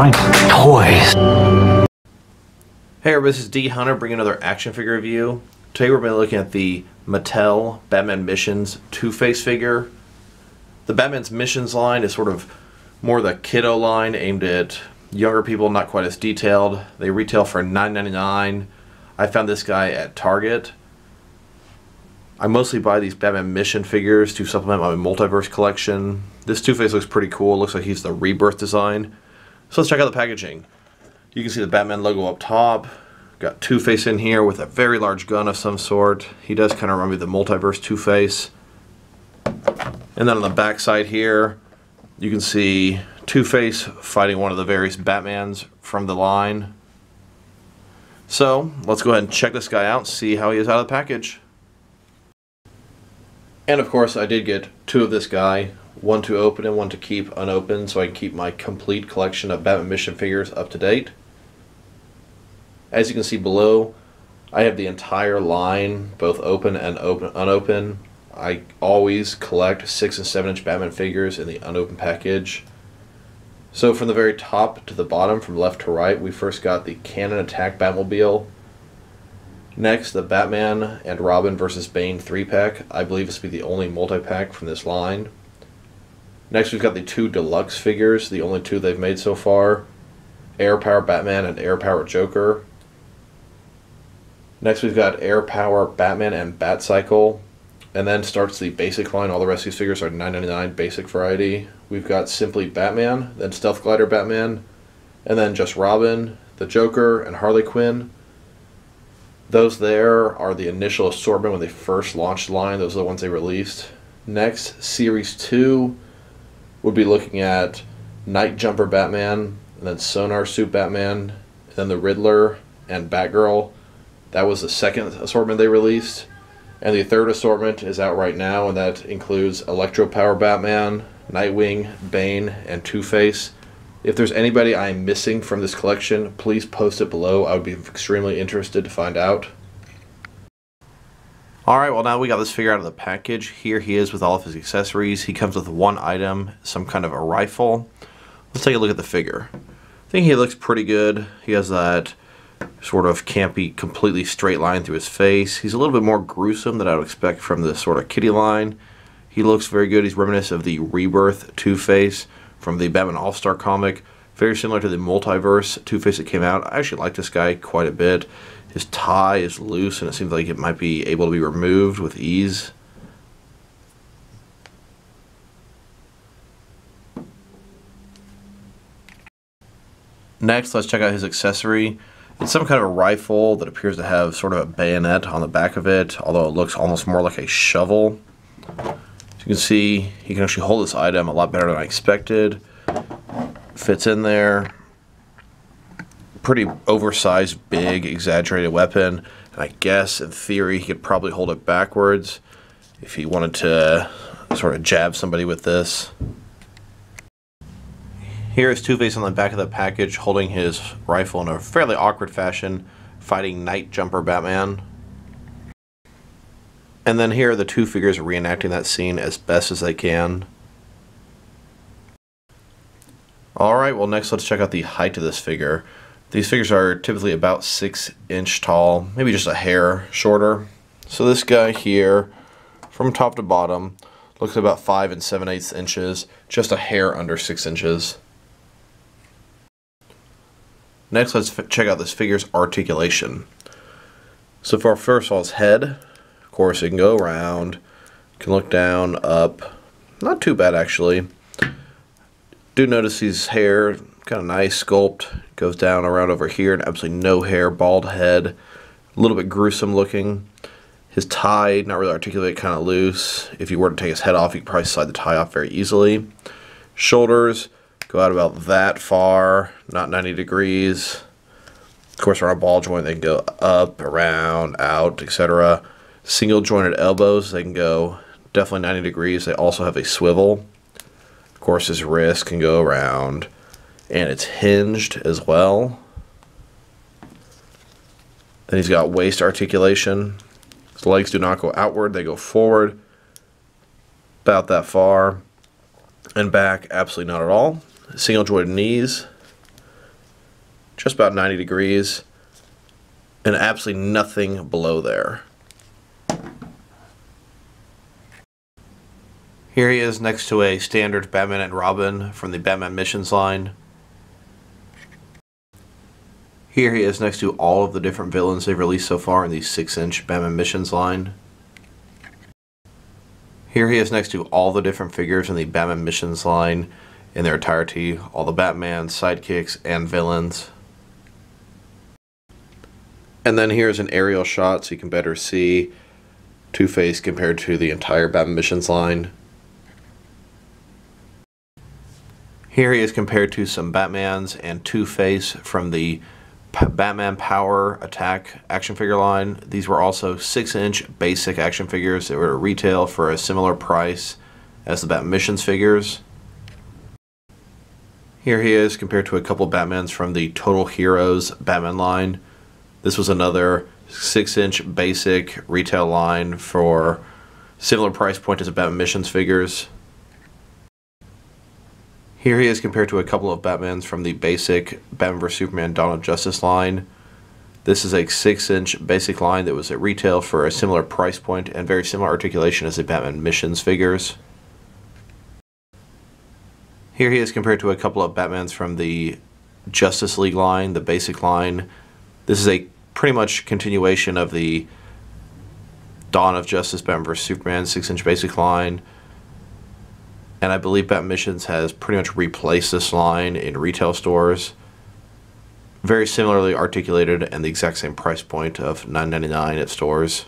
my toys. Hey everybody, this is D Hunter bringing another action figure review. Today we're going to be looking at the Mattel Batman Missions Two-Face figure. The Batman's Missions line is sort of more the kiddo line aimed at younger people, not quite as detailed. They retail for $9.99. I found this guy at Target. I mostly buy these Batman Mission figures to supplement my Multiverse collection. This Two-Face looks pretty cool. It looks like he's the Rebirth design. So let's check out the packaging. You can see the Batman logo up top. Got Two-Face in here with a very large gun of some sort. He does kind of remind me of the Multiverse Two-Face. And then on the back side here, you can see Two-Face fighting one of the various Batmans from the line. So let's go ahead and check this guy out and see how he is out of the package. And of course I did get two of this guy, one to open and one to keep unopened so I can keep my complete collection of Batman Mission figures up to date. As you can see below, I have the entire line, both open and unopened. I always collect 6 and 7 inch Batman figures in the unopened package. So from the very top to the bottom, from left to right, we first got the Cannon Attack Batmobile. Next, the Batman and Robin vs. Bane 3-pack. I believe this will be the only multi-pack from this line. Next, we've got the two deluxe figures, the only two they've made so far. Air Power Batman and Air Power Joker. Next, we've got Air Power Batman and Batcycle. And then starts the basic line. All the rest of these figures are $9.99 basic variety. We've got Simply Batman, then Stealth Glider Batman, and then just Robin, the Joker, and Harley Quinn. Those there are the initial assortment when they first launched the line. Those are the ones they released. Next, Series 2 would be looking at Night Jumper Batman, and then Sonar Suit Batman, and then the Riddler and Batgirl. That was the second assortment they released. And the third assortment is out right now, and that includes Electro Power Batman, Nightwing, Bane, and Two-Face. If there's anybody I am missing from this collection, please post it below. I would be extremely interested to find out. Alright, well now we got this figure out of the package. Here he is with all of his accessories. He comes with one item, some kind of a rifle. Let's take a look at the figure. I think he looks pretty good. He has that sort of campy, completely straight line through his face. He's a little bit more gruesome than I would expect from this sort of kitty line. He looks very good. He's reminiscent of the Rebirth Two-Face from the Batman All-Star comic. Very similar to the Multiverse Two-Face that came out. I actually like this guy quite a bit. His tie is loose and it seems like it might be able to be removed with ease. Next, let's check out his accessory. It's some kind of a rifle that appears to have sort of a bayonet on the back of it, although it looks almost more like a shovel. As you can see, he can actually hold this item a lot better than I expected. Fits in there. Pretty oversized, big, exaggerated weapon. And I guess, in theory, he could probably hold it backwards if he wanted to sort of jab somebody with this. Here is Two-Face on the back of the package holding his rifle in a fairly awkward fashion, fighting Night Jumper Batman. And then here are the two figures reenacting that scene as best as they can. Alright, well next let's check out the height of this figure. These figures are typically about 6 inches tall, maybe just a hair shorter. So this guy here, from top to bottom, looks about 5 7/8 inches, just a hair under 6 inches. Next, let's check out this figure's articulation. So for first of all, his head, of course, it can go around, can look down, up. Not too bad, actually. Do notice his hair, kind of nice sculpt, goes down around over here, and absolutely no hair, bald head, a little bit gruesome looking. His tie, not really articulate, kind of loose. If you were to take his head off, you could probably slide the tie off very easily. Shoulders go out about that far, not 90 degrees. Of course, around a ball joint, they can go up, around, out, etc. Single jointed elbows, they can go definitely 90 degrees. They also have a swivel. Of course, his wrist can go around, and it's hinged as well. Then he's got waist articulation. His legs do not go outward, they go forward about that far. And back, absolutely not at all. Single jointed knees. just about 90 degrees, and absolutely nothing below there. Here he is next to a standard Batman and Robin from the Batman Missions line. Here he is next to all of the different villains they've released so far in the 6-inch Batman Missions line. Here he is next to all the different figures in the Batman Missions line in their entirety, all the Batman, sidekicks, and villains. And then here's an aerial shot so you can better see Two-Face compared to the entire Batman Missions line. Here he is compared to some Batmans and Two-Face from the Batman Power Attack action figure line. These were also 6-inch basic action figures that were at retail for a similar price as the Batman Missions figures. Here he is compared to a couple of Batmans from the Total Heroes Batman line. This was another 6-inch basic retail line for similar price point as the Batman Missions figures. Here he is compared to a couple of Batmans from the basic Batman vs Superman Dawn of Justice line. This is a 6-inch basic line that was at retail for a similar price point and very similar articulation as the Batman Missions figures. Here he is compared to a couple of Batmans from the Justice League line, the basic line. This is a pretty much continuation of the Dawn of Justice Batman vs Superman 6-inch basic line. And I believe Batman Missions has pretty much replaced this line in retail stores. Very similarly articulated and the exact same price point of $9.99 at stores.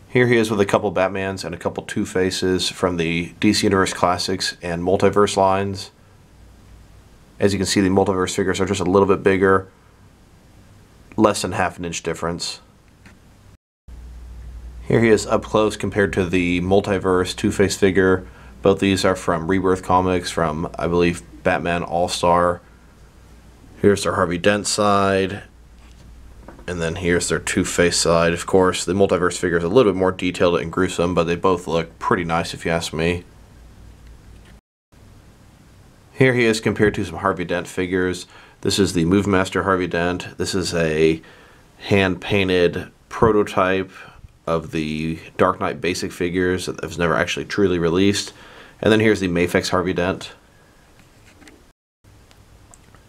Here he is with a couple Batmans and a couple Two-Faces from the DC Universe Classics and Multiverse lines. As you can see, the Multiverse figures are just a little bit bigger, less than half an inch difference. Here he is up close compared to the Multiverse Two-Face figure. Both these are from Rebirth Comics from, I believe, Batman All-Star. Here's their Harvey Dent side. And then here's their Two-Face side. Of course, the Multiverse figure is a little bit more detailed and gruesome, but they both look pretty nice if you ask me. Here he is compared to some Harvey Dent figures. This is the Move Master Harvey Dent. This is a hand-painted prototype of the Dark Knight basic figures that was never actually truly released. And then here's the Mafex Harvey Dent.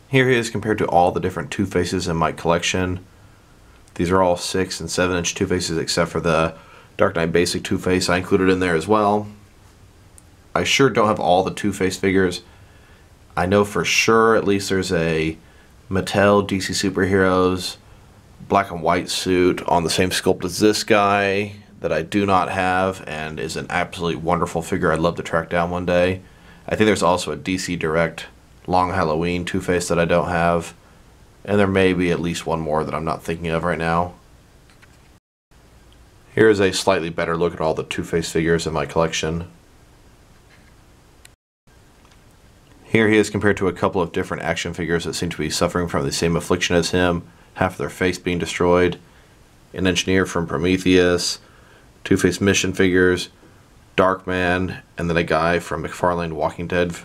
Here he is compared to all the different Two-Faces in my collection. These are all 6 and 7-inch Two-Faces except for the Dark Knight basic Two-Face I included in there as well. I sure don't have all the Two-Face figures. I know for sure at least there's a Mattel DC Superheroes black and white suit on the same sculpt as this guy that I do not have and is an absolutely wonderful figure I'd love to track down one day. I think there's also a DC Direct Long Halloween Two-Face that I don't have, and there may be at least one more that I'm not thinking of right now. Here is a slightly better look at all the Two-Face figures in my collection. Here he is compared to a couple of different action figures that seem to be suffering from the same affliction as him. Half of their face being destroyed, an engineer from Prometheus, Two-Face mission figures, Darkman, and then a guy from McFarlane Walking Dead.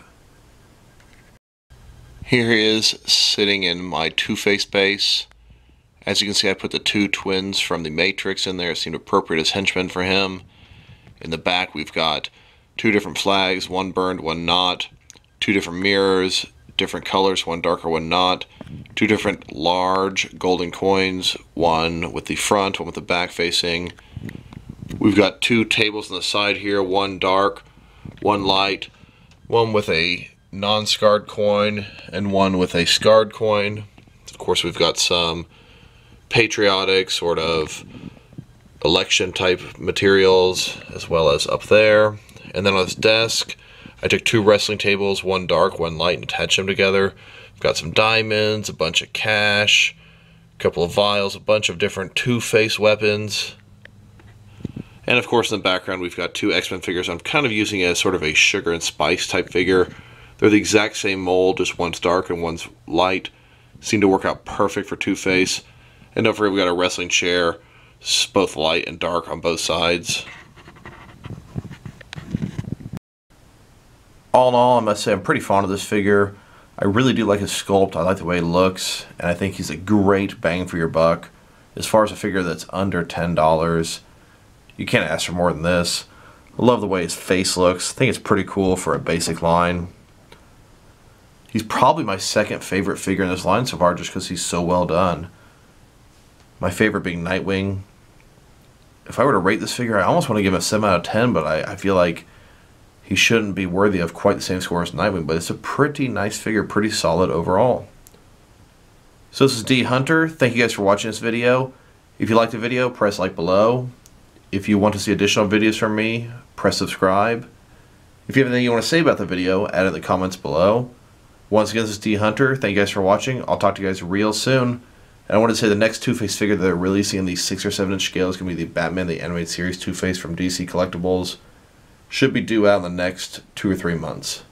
Here he is sitting in my Two-Face base. As you can see, I put the two twins from the Matrix in there. It seemed appropriate as henchmen for him. In the back we've got two different flags, one burned, one not, two different mirrors, different colors, one darker, one not, two different large golden coins, one with the front, one with the back facing. We've got two tables on the side here, one dark, one light, one with a non-scarred coin, and one with a scarred coin. Of course, we've got some patriotic sort of election type materials as well as up there. And then on this desk, I took two wrestling tables, one dark, one light, and attached them together. We've got some diamonds, a bunch of cash, a couple of vials, a bunch of different Two-Face weapons. And of course in the background we've got two X-Men figures I'm kind of using as sort of a sugar and spice type figure. They're the exact same mold, just one's dark and one's light. Seem to work out perfect for Two-Face. And don't forget we've got a wrestling chair, both light and dark on both sides. All in all, I must say I'm pretty fond of this figure. I really do like his sculpt. I like the way he looks, and I think he's a great bang for your buck. As far as a figure that's under $10, you can't ask for more than this. I love the way his face looks. I think it's pretty cool for a basic line. He's probably my second favorite figure in this line so far just because he's so well done. My favorite being Nightwing. If I were to rate this figure, I almost want to give him a 7 out of 10, but I feel like he shouldn't be worthy of quite the same score as Nightwing, but it's a pretty nice figure, pretty solid overall. So this is D Hunter. Thank you guys for watching this video. If you liked the video, press like below. If you want to see additional videos from me, press subscribe. If you have anything you want to say about the video, add it in the comments below. Once again, this is D Hunter. Thank you guys for watching. I'll talk to you guys real soon. And I wanted to say the next Two-Face figure that they're releasing in the 6 or 7 inch scale is going to be the Batman the Animated Series Two-Face from DC Collectibles. Should be due out in the next 2 or 3 months.